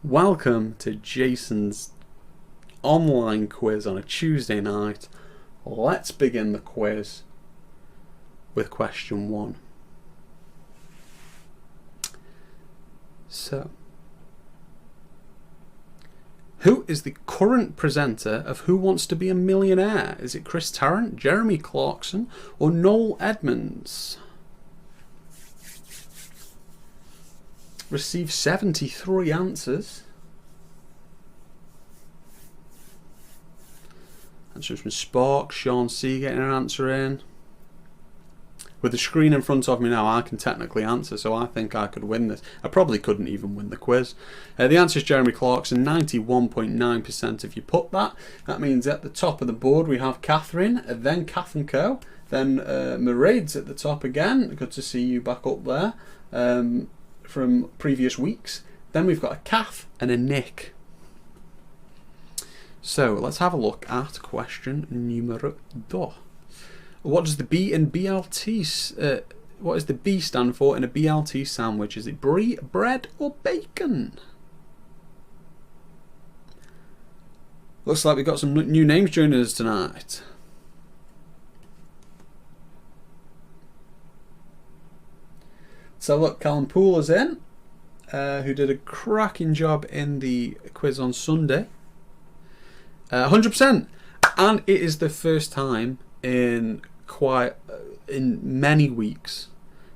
Welcome to Jason's online quiz on a Tuesday night. Let's begin the quiz with question 1. So, who is the current presenter of Who Wants to Be a Millionaire? Is it Chris Tarrant, Jeremy Clarkson, or Noel Edmonds? Received 73 answers. Answers from Spark, Sean C getting an answer in. With the screen in front of me now, I can technically answer, so I think I could win this. I probably couldn't even win the quiz. The answer is Jeremy Clarkson, 91.9% if you put that. That means at the top of the board we have Catherine, then Kath and Co, then Mairead's at the top again. Good to see you back up there. From previous weeks. Then we've got a Kath and a Nick. So let's have a look at question numero 2. What does the B in BLT? What does the B stand for in a BLT sandwich? Is it brie, bread, or bacon? Looks like we've got some new names joining us tonight. So look, Callum Poole is in, who did a cracking job in the quiz on Sunday. 100%, and it is the first time in many weeks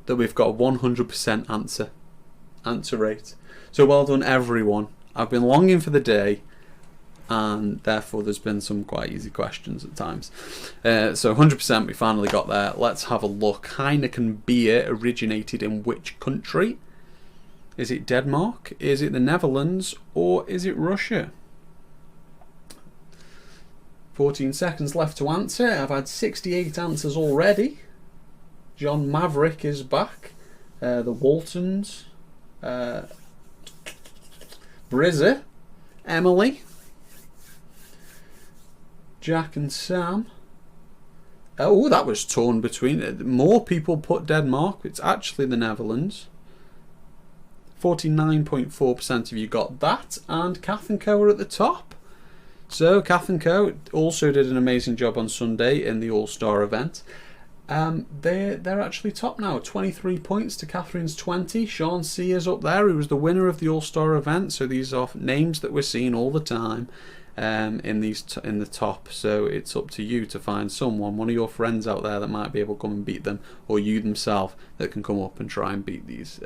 that we've got a 100% answer rate. So well done, everyone. I've been longing for the day, and therefore there's been some quite easy questions at times. So 100% we finally got there. Let's have a look. Heineken beer originated in which country? Is it Denmark? Is it the Netherlands? Or is it Russia? 14 seconds left to answer. I've had 68 answers already. John Maverick is back. The Waltons. Brizza. Emily. Jack and Sam. Oh, that was torn between. More people put Denmark. It's actually the Netherlands. 49.4% of you got that. And Kath and Co are at the top. So Kath and Co also did an amazing job on Sunday in the All-Star event. They're actually top now. 23 points to Catherine's 20. Sean C is up there, who was the winner of the All-Star event. So these are names that we're seeing all the time. In the top, so it's up to you to find someone, one of your friends out there that might be able to come and beat them, or you themselves that can come up and try and beat these.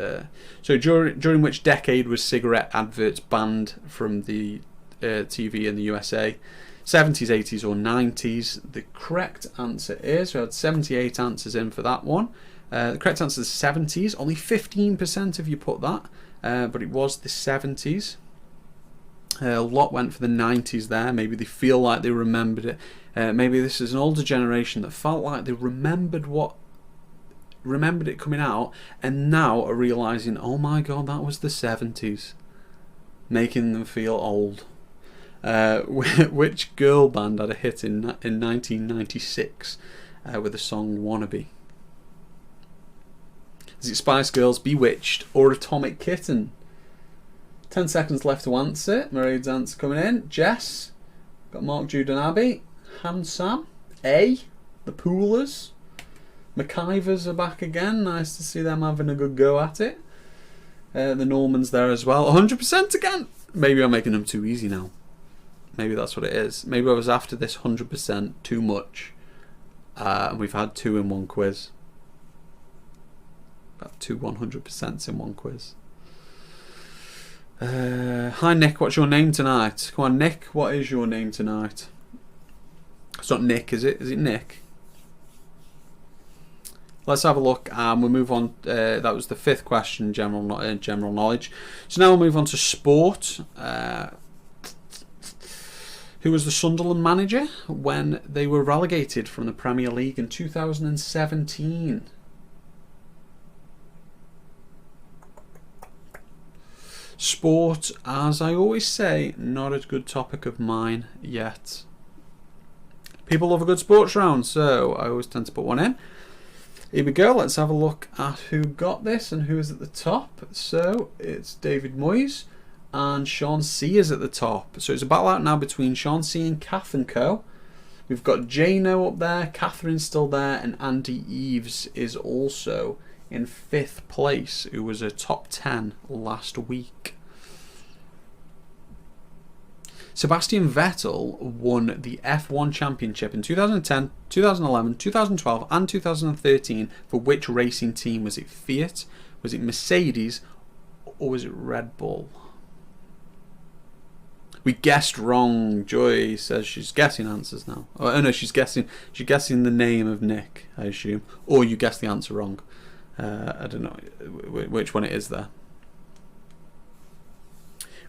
So during which decade was cigarette adverts banned from the TV in the USA? 70s, 80s, or 90s? The correct answer is, we had 78 answers in for that one. The correct answer is 70s. Only 15% of you put that, but it was the 70s. A lot went for the 90s there. Maybe they feel like they remembered it. Maybe this is an older generation that felt like they remembered it coming out, and now are realising, oh my god, that was the 70s, making them feel old. Which girl band had a hit in 1996 with the song Wannabe? Is it Spice Girls, Bewitched, or Atomic Kitten? 10 seconds left to answer. Mairead's answer coming in. Jess. Got Mark, Jude and Abby. Han Sam. A. The Poolers. McIvers are back again. Nice to see them having a good go at it. The Normans there as well. 100% again. Maybe I'm making them too easy now. Maybe that's what it is. Maybe I was after this 100% too much. And we've had 2 in one quiz. About 2 100% in one quiz. Hi Nick, what's your name tonight? Come on Nick, what is your name tonight? It's not Nick, is it? Is it Nick? Let's have a look and we'll move on. That was the 5th question, general knowledge. So now we'll move on to sport. Who was the Sunderland manager when they were relegated from the Premier League in 2017? Sport, as I always say, not a good topic of mine yet. People love a good sports round, so I always tend to put one in. Here we go, let's have a look at who got this and who is at the top. So it's David Moyes, and Sean C is at the top. So it's a battle out now between Sean C and Kath and Co. We've got Jano up there, Catherine's still there, and Andy Eves is also in 5th place, who was a top 10 last week. Sebastian Vettel won the F1 Championship in 2010, 2011, 2012 and 2013 for which racing team? Was it Fiat, was it Mercedes, or was it Red Bull? We guessed wrong. Joy says she's guessing answers now. Oh no, she's guessing the name of Nick, I assume. Or you guessed the answer wrong. I don't know which one it is there.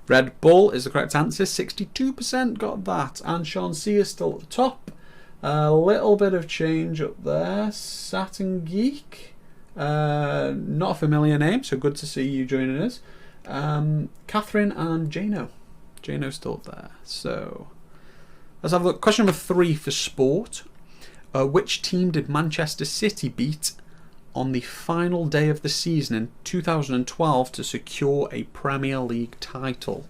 Red Bull is the correct answer. 62% got that. And Sean C is still at the top. A little bit of change up there. Saturn Geek. Not a familiar name, so good to see you joining us. Catherine and Jano. Jano's still up there. So let's have a look. Question number 3 for sport. Which team did Manchester City beat on the final day of the season in 2012 to secure a Premier League title?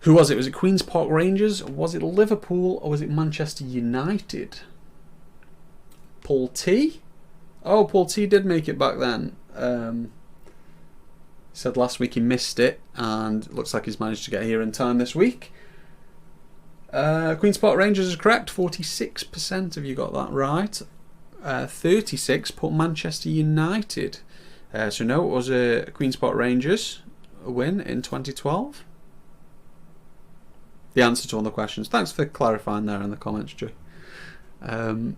Who was it? Was it Queen's Park Rangers? Was it Liverpool? Or was it Manchester United? Paul T? Oh, Paul T did make it back then. Said last week he missed it, and it looks like he's managed to get here in time this week. Queen's Park Rangers is correct. 46% of you got that right. 36 put Manchester United. So no, it was a Queen's Park Rangers win in 2012. The answer to all the questions. Thanks for clarifying there in the comments, Joe.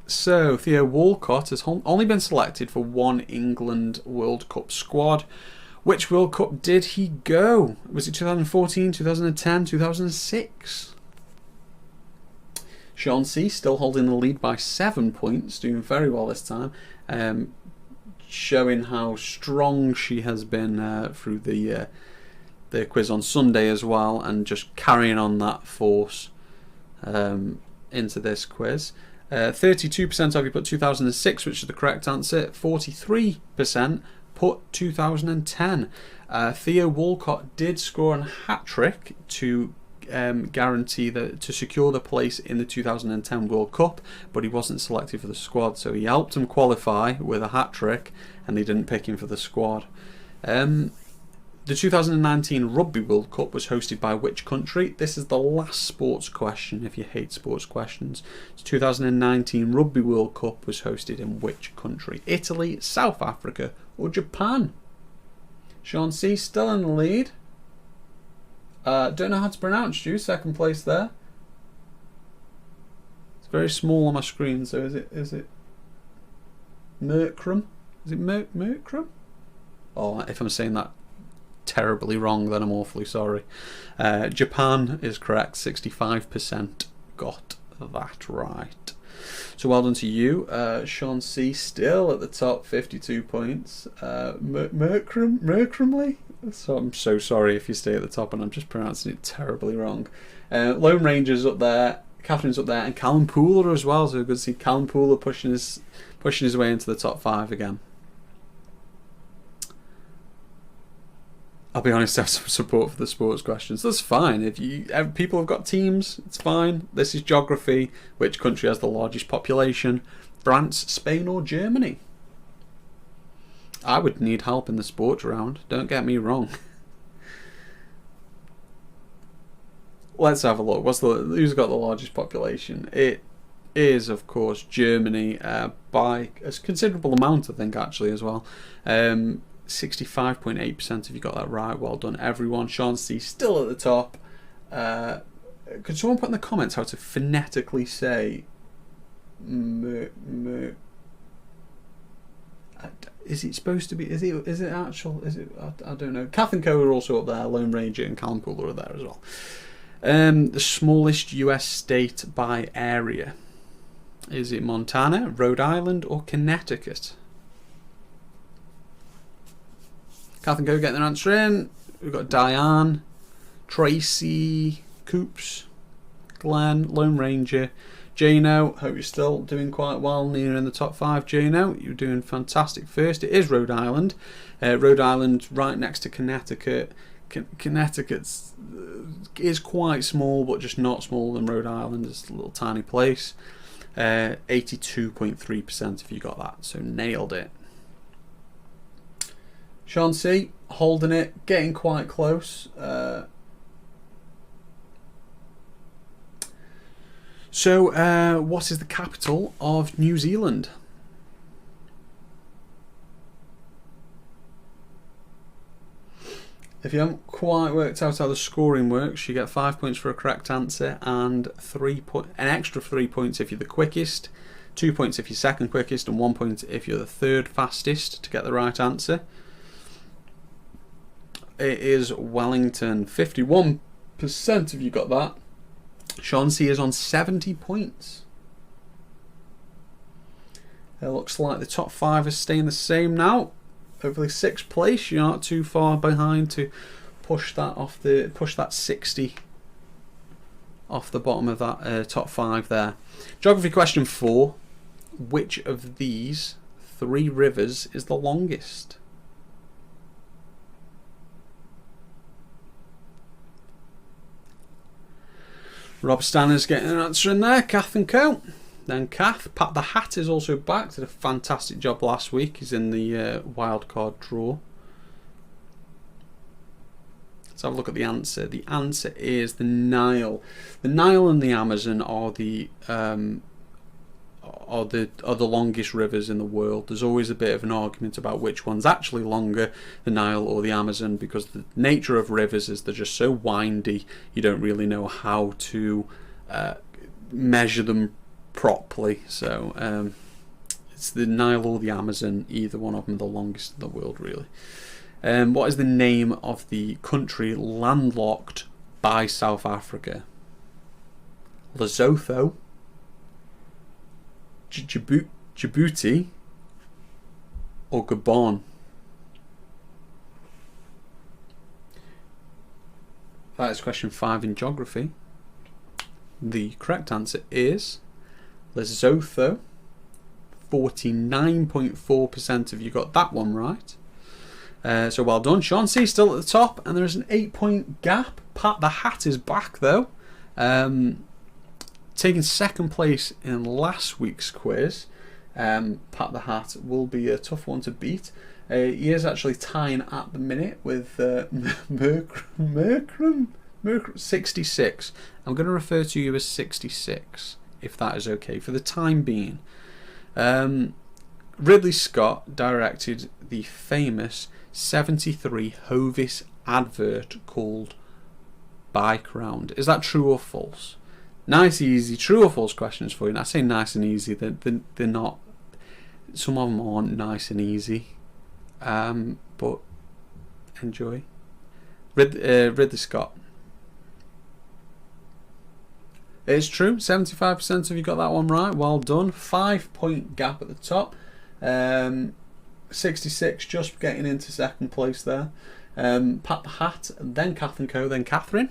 So Theo Walcott has only been selected for one England World Cup squad. Which World Cup did he go? Was it 2014, 2010, 2006? Sean C still holding the lead by 7 points, doing very well this time, showing how strong she has been through the quiz on Sunday as well, and just carrying on that force into this quiz. 32% of you put 2006, which is the correct answer. 43% put 2010. Theo Walcott did score a hat-trick to guarantee to secure the place in the 2010 World Cup, but he wasn't selected for the squad, so he helped him qualify with a hat-trick, and they didn't pick him for the squad. The 2019 Rugby World Cup was hosted by which country? This is the last sports question if you hate sports questions. The 2019 Rugby World Cup was hosted in which country? Italy, South Africa or Japan? Sean C still in the lead. Don't know how to pronounce you, second place there. It's very small on my screen, so is it Merkram? Is it Merkram? Oh, if I'm saying that terribly wrong, then I'm awfully sorry. Japan is correct. 65% got that right. So well done to you. Sean C still at the top, 52 points. Merkramly? So I'm so sorry if you stay at the top and I'm just pronouncing it terribly wrong. Lone Ranger's up there, Catherine's up there, and Callum Pooler as well. So good to see Callum Pooler pushing his way into the top 5 again. I'll be honest, I have some support for the sports questions. That's fine. If people have got teams, it's fine. This is geography. Which country has the largest population? France, Spain or Germany? I would need help in the sports round. Don't get me wrong. Let's have a look. Who's got the largest population? It is, of course, Germany by a considerable amount, I think, actually, as well. 65.8% of you got that right. Well done, everyone. Sean C still at the top. Could someone put in the comments how to phonetically say is it supposed to be? Is it actual? Is it? I don't know. Kath and Co are also up there. Lone Ranger and Callum Pooler are there as well. The smallest US state by area. Is it Montana, Rhode Island, or Connecticut? Kath and Co getting their answer in. We've got Diane, Tracy, Coops, Glenn, Lone Ranger, Jano, hope you're still doing quite well, near in the top 5. Jano, you're doing fantastic first. It is Rhode Island. Rhode Island right next to Connecticut. Connecticut is quite small, but just not smaller than Rhode Island. It's a little tiny place. 82.3% if you got that, so nailed it. Sean C, holding it, getting quite close. So, what is the capital of New Zealand? If you haven't quite worked out how the scoring works, you get 5 points for a correct answer and an extra 3 points if you're the quickest, 2 points if you're second quickest, and 1 point if you're the third fastest to get the right answer. It is Wellington. 51% if you got that. Sean C is on 70 points. It looks like the top 5 is staying the same now. Hopefully 6th place. You're not too far behind to push that 60 off the bottom of that top 5 there. Geography question 4. Which of these 3 rivers is the longest? Rob Stanner's getting an answer in there. Kath and Co. Then Kath. Pat the Hat is also back. Did a fantastic job last week. He's in the wildcard draw. Let's have a look at the answer. The answer is the Nile. The Nile and the Amazon are the longest rivers in the world. There's always a bit of an argument about which one's actually longer, the Nile or the Amazon, because the nature of rivers is they're just so windy, you don't really know how to measure them properly. So it's the Nile or the Amazon. Either one of them are the longest in the world, really. What is the name of the country landlocked by South Africa? Lesotho, Djibouti, or Gabon? That is question 5 in geography. The correct answer is Lesotho. 49.4% of you got that one right. So well done. Sean C still at the top, and there is an 8-point gap. Pat the Hat is back though. Taking second place in last week's quiz. Pat the Hat will be a tough one to beat. He is actually tying at the minute with Merkram 66. I'm going to refer to you as 66, if that is okay for the time being. Ridley Scott directed the famous 73 Hovis advert called Bike Round. Is that true or false? Nice, easy, true or false questions for you. And I say nice and easy. They're not. Some of them aren't nice and easy, but enjoy. Ridley Scott. It's true. 75% of you got that one right. Well done. 5-point gap at the top. 66 just getting into second place there. Pat the Hat, then Kath and Co, then Catherine.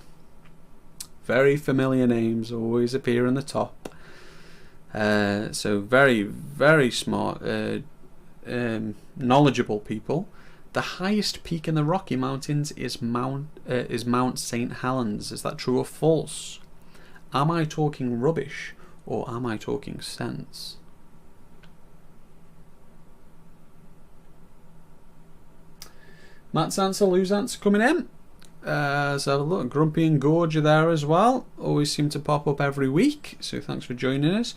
Very familiar names, always appear in the top. So very, very smart, knowledgeable people. The highest peak in the Rocky Mountains is Mount St. Helens. Is that true or false? Am I talking rubbish or am I talking sense? Matt's answer, Lou's answer coming in. So have a look. Grumpy and Gorge are there as well. Always seem to pop up every week. So thanks for joining us.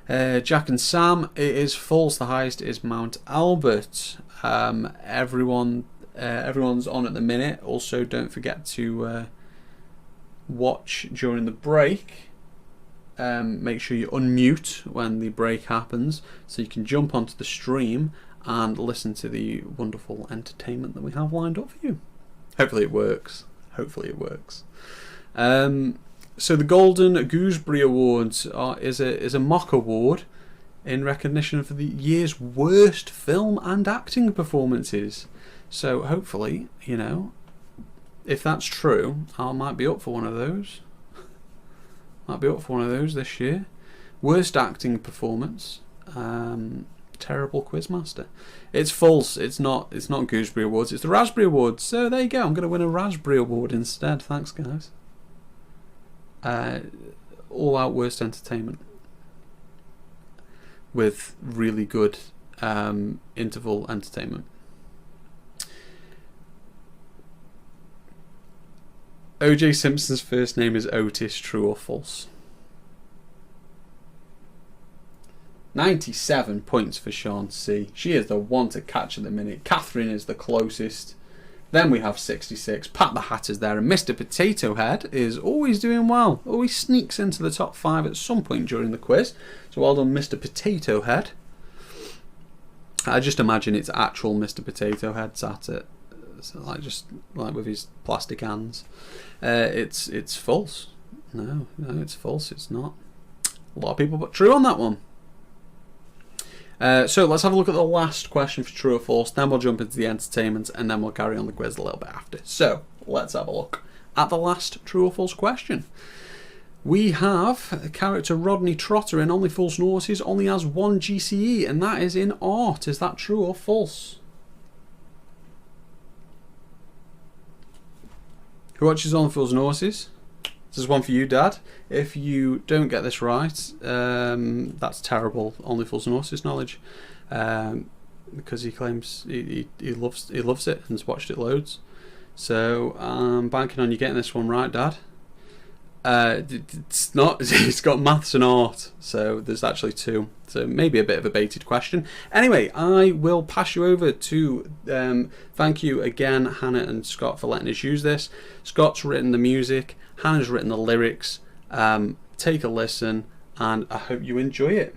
Jack and Sam, it is false. The highest is Mount Albert. Everyone's on at the minute. Also, don't forget to watch during the break. Make sure you unmute when the break happens so you can jump onto the stream and listen to the wonderful entertainment that we have lined up for you. Hopefully it works. So the Golden Gooseberry Awards is a mock award in recognition for the year's worst film and acting performances. So hopefully, if that's true, I might be up for one of those. This year. Worst acting performance. Terrible quizmaster. It's false. It's not Gooseberry Awards. It's the Raspberry Awards. So there you go. I'm going to win a Raspberry Award instead. Thanks, guys. All out worst entertainment with really good interval entertainment. O.J. Simpson's first name is Otis. True or false? 97 points for Sean C. She is the one to catch at the minute. Catherine is the closest. Then we have 66. Pat the Hatter's there. And Mr. Potato Head is always doing well. Always sneaks into the top 5 at some point during the quiz. So well done, Mr. Potato Head. I just imagine it's actual Mr. Potato Head sat at, so just with his plastic hands. It's false. No, it's false. It's not. A lot of people put true on that one. So let's have a look at the last question for true or false, then we'll jump into the entertainment, and then we'll carry on the quiz a little bit after. So let's have a look at the last true or false question. We have the character Rodney Trotter in Only Fools and Horses only has 1 GCE, and that is in art. Is that true or false? Who watches Only Fools and Horses? This is one for you, Dad. If you don't get this right, that's terrible Only Fools and Horses knowledge, because he claims he loves it and has watched it loads. So I'm banking on you getting this one right, Dad. It's not. It's got maths and art, so there's actually 2. So maybe a bit of a baited question. Anyway, I will pass you over to. Thank you again, Hannah and Scott, for letting us use this. Scott's written the music. Hannah's written the lyrics. Take a listen, and I hope you enjoy it.